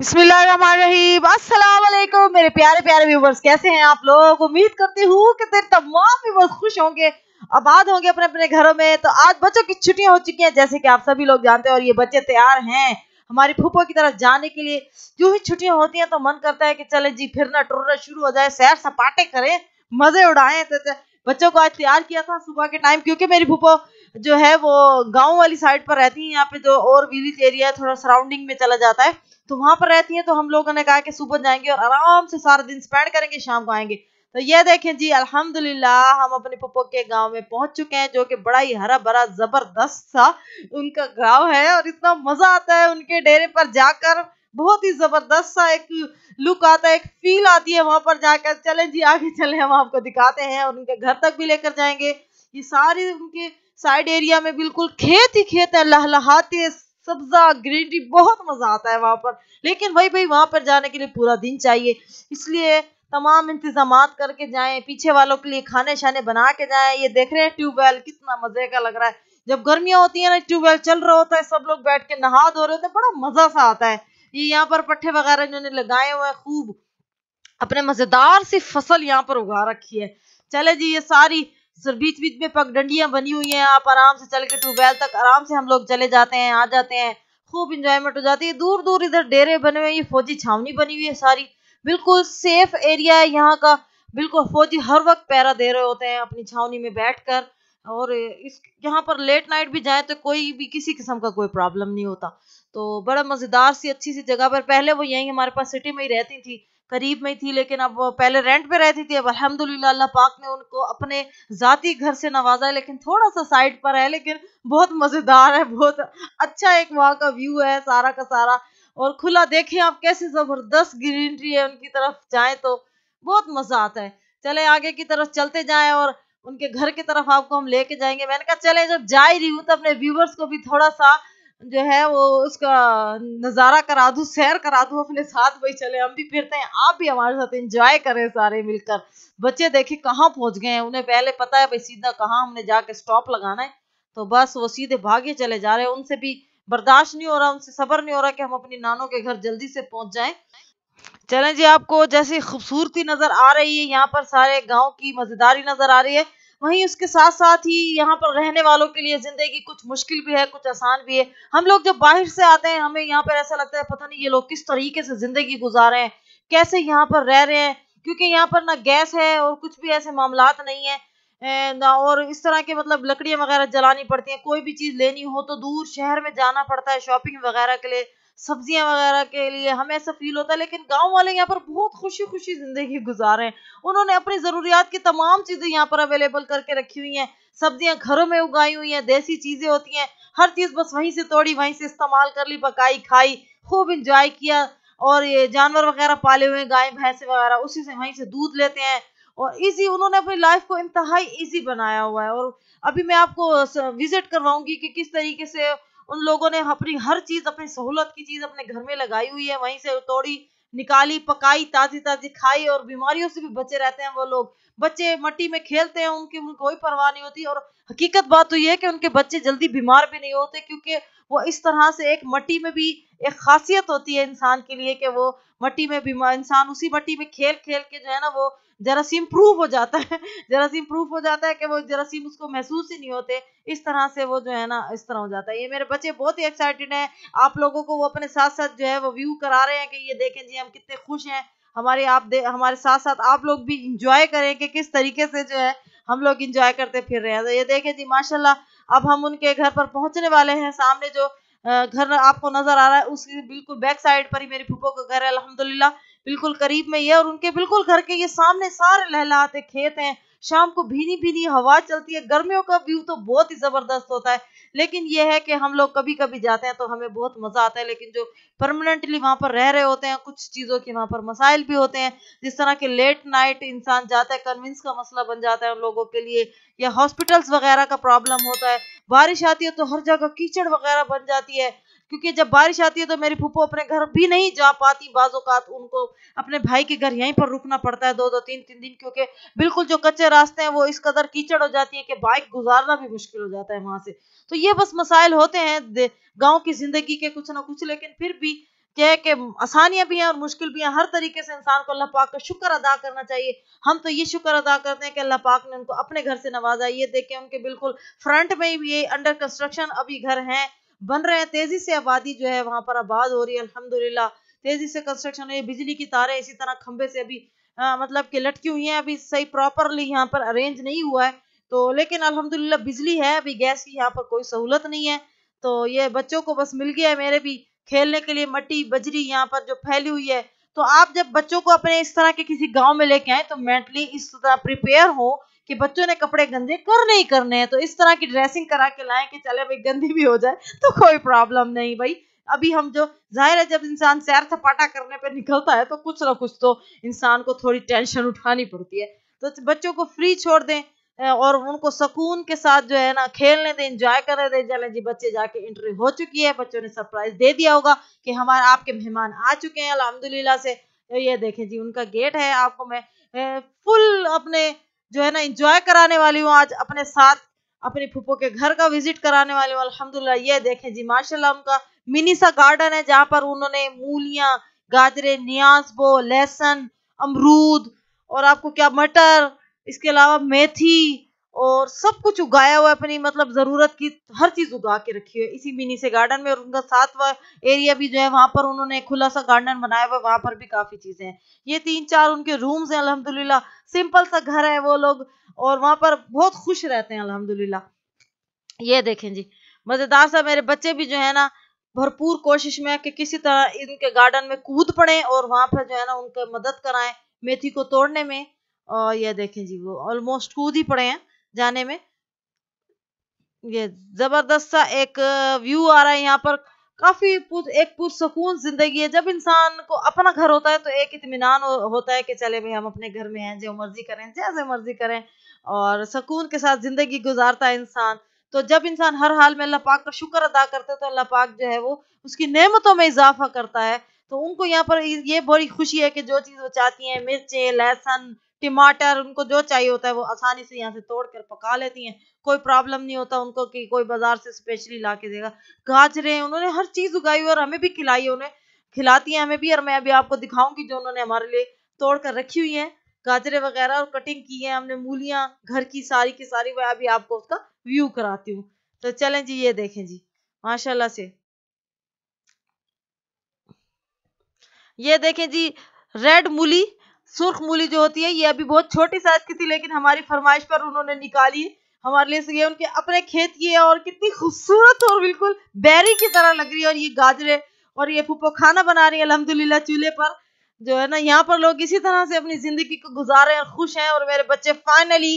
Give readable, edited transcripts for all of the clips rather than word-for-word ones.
बिस्मिल्लाहिर्रहमानिर्रहीम। अस्सलाम वालेकुम मेरे प्यारे प्यारे व्यूवर्स, कैसे हैं आप लोग। उम्मीद करती हूँ कि तेरे तमाम व्यूवर्स खुश होंगे, आबाद होंगे अपने अपने घरों में। तो आज बच्चों की छुट्टियां हो चुकी हैं जैसे कि आप सभी लोग जानते हैं, और ये बच्चे तैयार हैं हमारी फूफो की तरफ जाने के लिए। जो ही छुट्टियां होती हैं तो मन करता है कि चले जी फिरना टुरना शुरू हो जाए, सैर सपाटे करें, मजे उड़ाएं। तो बच्चों को आज तैयार किया था सुबह के टाइम, क्योंकि मेरी फूफो जो है वो गांव वाली साइड पर रहती है। यहाँ पे जो और विलेज एरिया है थोड़ा सराउंडिंग में चला जाता है, तो वहां पर रहती है। तो हम लोगों ने कहा कि सुबह जाएंगे और आराम से सारा दिन स्पेंड करेंगे, शाम को आएंगे। तो ये देखें जी, अल्हम्दुलिल्लाह हम अपने पप्पो के गांव में पहुंच चुके हैं, जो कि बड़ा ही हरा भरा जबरदस्त सा उनका गांव है। और इतना मजा आता है उनके डेरे पर जाकर, बहुत ही जबरदस्त सा एक लुक आता है, एक फील आती है वहां पर जाकर। चले जी आगे चले, हम आपको दिखाते हैं और उनके घर तक भी लेकर जाएंगे। ये सारी उनके साइड एरिया में बिल्कुल खेत ही खेत है, लहलहाते सब्जा ग्रीनरी, बहुत मजा आता है वहां पर। लेकिन भाई भाई वहां पर जाने के लिए पूरा दिन चाहिए, इसलिए तमाम इंतजामात करके जाएं, पीछे वालों के लिए खाने शाने बना के जाएं। ये देख रहे हैं ट्यूबवेल कितना मजे का लग रहा है। जब गर्मियां होती है ना, ट्यूबवेल चल रहा होता है, सब लोग बैठ के नहा धो रहे होते हैं, बड़ा मजा सा आता है। ये यहाँ पर पट्टे वगैरह इन्होंने लगाए हुए हैं, खूब अपने मजेदार सी फसल यहाँ पर उगा रखी है। चले जी, ये सारी बीच बीच में पगडंडियां बनी हुई हैं, आप आराम से चल के ट्यूबवेल तक आराम से हम लोग चले जाते हैं, आ जाते हैं, खूब इंजॉयमेंट हो जाती है। दूर दूर इधर डेरे बने हुए हैं, ये फौजी छावनी बनी हुई है सारी, बिल्कुल सेफ एरिया है यहाँ का। बिल्कुल फौजी हर वक्त पहरा दे रहे होते हैं अपनी छावनी में बैठकर। और इस यहाँ पर लेट नाइट भी जाए तो कोई भी किसी किस्म का कोई प्रॉब्लम नहीं होता। तो बड़ा मजेदार सी अच्छी सी जगह पर, पहले वो यहीं हमारे पास सिटी में ही रहती थी, करीब में ही थी, लेकिन अब वो पहले रेंट पे रहती थी। अब अल्हम्दुलिल्लाह अल्लाह पाक ने उनको अपने जाती घर से नवाजा है, लेकिन थोड़ा सा साइड पर है, लेकिन बहुत मजेदार है, बहुत अच्छा एक वहां का व्यू है सारा का सारा। और खुला देखें आप, कैसे जबरदस्त ग्रीनरी है, उनकी तरफ जाए तो बहुत मजा आता है। चले आगे की तरफ चलते जाएं और उनके घर की तरफ आपको हम लेके जाएंगे। मैंने कहा चले, जब जा ही रही हूँ तो अपने व्यूवर्स को भी थोड़ा सा जो है वो उसका नजारा करा दूं, सैर करा दूं अपने साथ। वही चले हम भी फिरते हैं, आप भी हमारे साथ एंजॉय करें सारे मिलकर। बच्चे देखिए कहाँ पहुंच गए हैं, उन्हें पहले पता है भाई सीधा कहाँ हमने जाके स्टॉप लगाना है, तो बस वो सीधे भागे चले जा रहे हैं। उनसे भी बर्दाश्त नहीं हो रहा, उनसे सब्र नहीं हो रहा कि हम अपनी नानों के घर जल्दी से पहुंच जाएं। चलें जी, आपको जैसी खूबसूरती नजर आ रही है, यहाँ पर सारे गांव की मजेदारी नजर आ रही है, वहीं उसके साथ साथ ही यहाँ पर रहने वालों के लिए जिंदगी कुछ मुश्किल भी है, कुछ आसान भी है। हम लोग जब बाहर से आते हैं, हमें यहाँ पर ऐसा लगता है पता नहीं ये लोग किस तरीके से जिंदगी गुजार रहे हैं, कैसे यहाँ पर रह रहे हैं, क्योंकि यहाँ पर ना गैस है और कुछ भी ऐसे मामलात नहीं है। ना और इस तरह के मतलब लकड़ियां वगैरह जलानी पड़ती हैं, कोई भी चीज लेनी हो तो दूर शहर में जाना पड़ता है शॉपिंग वगैरह के लिए, सब्जियां वगैरह के लिए, हमें ऐसा फील होता है। लेकिन गांव वाले यहाँ पर बहुत खुशी खुशी जिंदगी गुजार रहे हैं, उन्होंने अपनी जरूरियात की तमाम चीजें यहाँ पर अवेलेबल करके रखी हुई हैं। सब्जियां घरों में उगाई हुई हैं, देसी चीजें होती हैं, हर चीज बस वहीं से तोड़ी, वहीं से इस्तेमाल कर ली, पकाई खाई, खूब इंजॉय किया। और ये जानवर वगैरह पाले हुए हैं, गाय भैंसे वगैरह, उसी से वहीं से दूध लेते हैं। और इजी, उन्होंने अपनी लाइफ को इंतहाई इजी बनाया हुआ है। और अभी मैं आपको विजिट करवाऊंगी कि किस तरीके से उन लोगों ने अपनी हर चीज, अपनी सहूलत की चीज अपने घर में लगाई हुई है, वहीं से तोड़ी निकाली, पकाई, ताजी ताजी खाई, और बीमारियों से भी बचे रहते हैं वो लोग। बच्चे मट्टी में खेलते हैं, उनकी उनको कोई परवाह नहीं होती। और हकीकत बात तो यह है कि उनके बच्चे जल्दी बीमार भी नहीं होते, क्योंकि वो इस तरह से एक मट्टी में भी एक खासियत होती है इंसान के लिए कि वो मट्टी में बीमार, इंसान उसी मट्टी में खेल खेल के जो है ना वो जरासीम प्रूफ हो जाता है जरासीम प्रूफ हो जाता है कि वो जरासीम उसको महसूस ही नहीं होते। इस तरह से वो जो है ना इस तरह हो जाता है। ये मेरे बच्चे बहुत ही एक्साइटेड हैं, आप लोगों को वो अपने साथ साथ जो है वो व्यू करा रहे हैं कि ये देखें जी हम कितने खुश हैं। हमारे साथ साथ आप लोग भी इंजॉय करें कि किस तरीके से जो है हम लोग इंजॉय करते फिर रहे हैं। तो ये देखें जी माशाल्लाह, अब हम उनके घर पर पहुंचने वाले हैं। सामने जो घर आपको नजर आ रहा है उसकी बिल्कुल बैक साइड पर ही मेरी फूफो का घर है, अल्हम्दुलिल्लाह बिल्कुल करीब में ही है। और उनके बिल्कुल घर के ये सामने सारे लहलहाते खेत हैं, शाम को भीनी भीनी हवा चलती है, गर्मियों का व्यू तो बहुत ही जबरदस्त होता है। लेकिन यह है कि हम लोग कभी कभी जाते हैं तो हमें बहुत मजा आता है, लेकिन जो परमानेंटली वहां पर रह रहे होते हैं, कुछ चीजों के वहां पर मसाइल भी होते हैं, जिस तरह के लेट नाइट इंसान जाता है, कन्विंस का मसला बन जाता है उन लोगों के लिए, या हॉस्पिटल्स वगैरह का प्रॉब्लम होता है। बारिश आती है तो हर जगह कीचड़ वगैरह बन जाती है, क्योंकि जब बारिश आती है तो मेरी फूफो अपने घर भी नहीं जा पाती, बाज़-औक़ात उनको अपने भाई के घर यहीं पर रुकना पड़ता है 2-2 3-3 दिन, क्योंकि बिल्कुल जो कच्चे रास्ते हैं वो इस कदर कीचड़ हो जाती है कि बाइक गुजारना भी मुश्किल हो जाता है वहां से। तो ये बस मसाइल होते हैं गांव की जिंदगी के कुछ ना कुछ, लेकिन फिर भी क्या है कि आसानियां भी हैं और मुश्किल भी हैं। हर तरीके से इंसान को अल्लाह पाक का शुक्र अदा करना चाहिए। हम तो ये शुक्र अदा करते हैं कि अल्लाह पाक ने उनको अपने घर से नवाजा। ये देखें उनके बिल्कुल फ्रंट में भी ये अंडर कंस्ट्रक्शन अभी घर हैं, बन रहे हैं, तेजी से आबादी जो है वहां पर आबाद हो रही है अल्हम्दुलिल्लाह। तेजी से कंस्ट्रक्शन है, बिजली की तारें इसी तरह खंबे से अभी मतलब कि लटकी हुई हैं, अभी सही प्रॉपरली यहाँ पर अरेंज नहीं हुआ है। तो लेकिन अल्हम्दुलिल्लाह बिजली है, अभी गैस की यहाँ पर कोई सहूलत नहीं है। तो ये बच्चों को बस मिल गया है, मेरे भी खेलने के लिए मट्टी बजरी यहाँ पर जो फैली हुई है। तो आप जब बच्चों को अपने इस तरह के किसी गांव में लेके आए तो मेंटली इस तरह प्रिपेयर हो कि बच्चों ने कपड़े गंदे करने ही करने हैं। तो इस तरह की ड्रेसिंग करा के लाएं कि चले भाई गंदी भी हो जाए तो कोई प्रॉब्लम नहीं भाई। अभी हम जो जाहिर है जब इंसान सैर सपाटा करने पे निकलता है तो कुछ ना कुछ तो इंसान को थोड़ी टेंशन उठानी पड़ती है। तो बच्चों को फ्री छोड़ दें और उनको सुकून के साथ जो है ना खेलने दें, एंजॉय करने दें। चले जी बच्चे जाके एंट्री हो चुकी है, बच्चों ने सरप्राइज दे दिया होगा कि हमारे आपके मेहमान आ चुके हैं अल्हम्दुलिल्लाह से। ये देखें जी उनका गेट है, आपको मैं फुल अपने जो है ना एंजॉय कराने वाली हूँ आज अपने साथ, अपने फूफो के घर का विजिट कराने वाली हूँ अल्हम्दुलिल्लाह। ये देखें जी माशाल्लाह उनका मिनी सा गार्डन है जहाँ पर उन्होंने मूलियां, गाजरे, न्यासबो, लहसुन, अमरूद और आपको क्या मटर, इसके अलावा मेथी और सब कुछ उगाया हुआ है। अपनी मतलब जरूरत की हर चीज उगा के रखी है इसी मिनी से गार्डन में। और उनका सातवां एरिया भी जो है वहां पर उन्होंने खुला सा गार्डन बनाया हुआ है, वहां पर भी काफी चीजें हैं। ये 3-4 उनके रूम्स हैं अल्हम्दुलिल्लाह। सिंपल सा घर है वो लोग और वहां पर बहुत खुश रहते हैं अल्हम्दुलिल्लाह। ये देखें जी मजेदार सा, मेरे बच्चे भी जो है ना भरपूर कोशिश में है कि किसी तरह इनके गार्डन में कूद पड़े और वहां पर जो है ना उनका मदद कराएं मेथी को तोड़ने में। और ये देखें जी वो ऑलमोस्ट कूद ही पड़े हैं जाने में। ये जबरदस्त सा एक व्यू आ रहा है यहाँ पर। काफी एक पुरसकून जिंदगी है। जब इंसान को अपना घर होता है तो एक इत्मीनान होता है कि चले भाई हम अपने घर में हैं, जो मर्जी करें जैसे मर्जी करें और सुकून के साथ जिंदगी गुजारता है इंसान। तो जब इंसान हर हाल में अल्लाह पाक का शुक्र अदा करता है तो अल्लाह पाक जो है वो उसकी नेमतों में इजाफा करता है। तो उनको यहाँ पर ये बड़ी खुशी है कि जो चीज वो चाहती हैं, मिर्चें, लहसुन, टमाटर, उनको जो चाहिए होता है वो आसानी से यहाँ से तोड़ कर पका लेती हैं। कोई प्रॉब्लम नहीं होता उनको कि कोई बाजार से स्पेशली ला के देगा। गाजरें उन्होंने हर चीज उगाई हुई और हमें भी खिलाई है, उन्हें खिलाती हैं हमें भी। और मैं अभी आपको दिखाऊंगी जो उन्होंने हमारे लिए तोड़ कर रखी हुई है गाजरें वगैरह और कटिंग की है हमने। मूलियां घर की सारी मैं अभी आपको उसका व्यू कराती हूँ। तो चलें जी ये देखें जी माशाल्लाह से। ये देखें जी रेड मूली, सुर्ख मूली जो होती है, ये अभी बहुत छोटी साइज की थी लेकिन हमारी फरमाइश पर उन्होंने निकाली हमारे लिए। ये उनके अपने खेत की है और कितनी खूबसूरत और बिल्कुल बेरी की तरह लग रही है। और ये गाजरे और ये फूफो खाना बना रही है अल्हम्दुलिल्लाह चूल्हे पर जो है ना। यहाँ पर लोग इसी तरह से अपनी जिंदगी को गुजारे और खुश हैं। और मेरे बच्चे फाइनली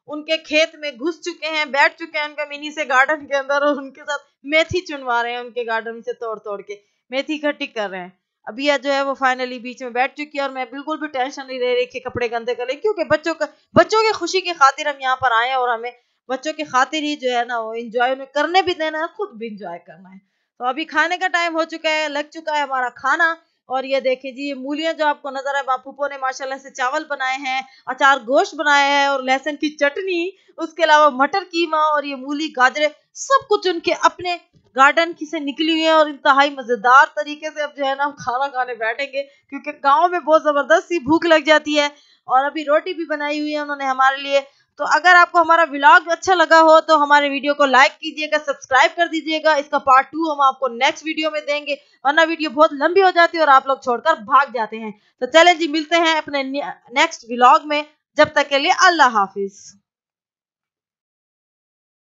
उनके खेत में घुस चुके हैं, बैठ चुके हैं उनके मिनी से गार्डन के अंदर और उनके साथ मेथी चुनवा रहे हैं, उनके गार्डन से तोड़ तोड़ के मेथी इकट्ठी कर रहे हैं। अभी जो है वो फाइनली बीच में बैठ चुकी है और मैं बिल्कुल भी टेंशन नहीं ले रही कि कपड़े गंदे कर ले, क्योंकि बच्चों की खुशी की खातिर हम यहाँ पर आए हैं और हमें बच्चों की खातिर ही जो है ना वो इंजॉय उन्हें करने भी देना है, खुद भी इंजॉय करना है। तो अभी खाने का टाइम हो चुका है, लग चुका है हमारा खाना। और ये देखिए जी ये मूलियां जो आपको नजर है, बापूपो ने माशाल्लाह से चावल बनाए हैं, अचार गोश्त बनाया है और लहसुन की चटनी, उसके अलावा मटर कीमा और ये मूली गाजरे सब कुछ उनके अपने गार्डन की से निकली हुई है। और इंतहाई मजेदार तरीके से अब जो है ना हम खाना खाने बैठेंगे, क्योंकि गांव में बहुत जबरदस्त सी भूख लग जाती है। और अभी रोटी भी बनाई हुई है उन्होंने हमारे लिए। तो अगर आपको हमारा व्लॉग अच्छा लगा हो तो हमारे वीडियो को लाइक कीजिएगा, सब्सक्राइब कर दीजिएगा। इसका पार्ट 2 हम आपको नेक्स्ट वीडियो में देंगे, वरना वीडियो बहुत लंबी हो जाती है और आप लोग छोड़कर भाग जाते हैं। तो चलें जी मिलते हैं अपने नेक्स्ट व्लॉग में, जब तक के लिए अल्लाह हाफिज।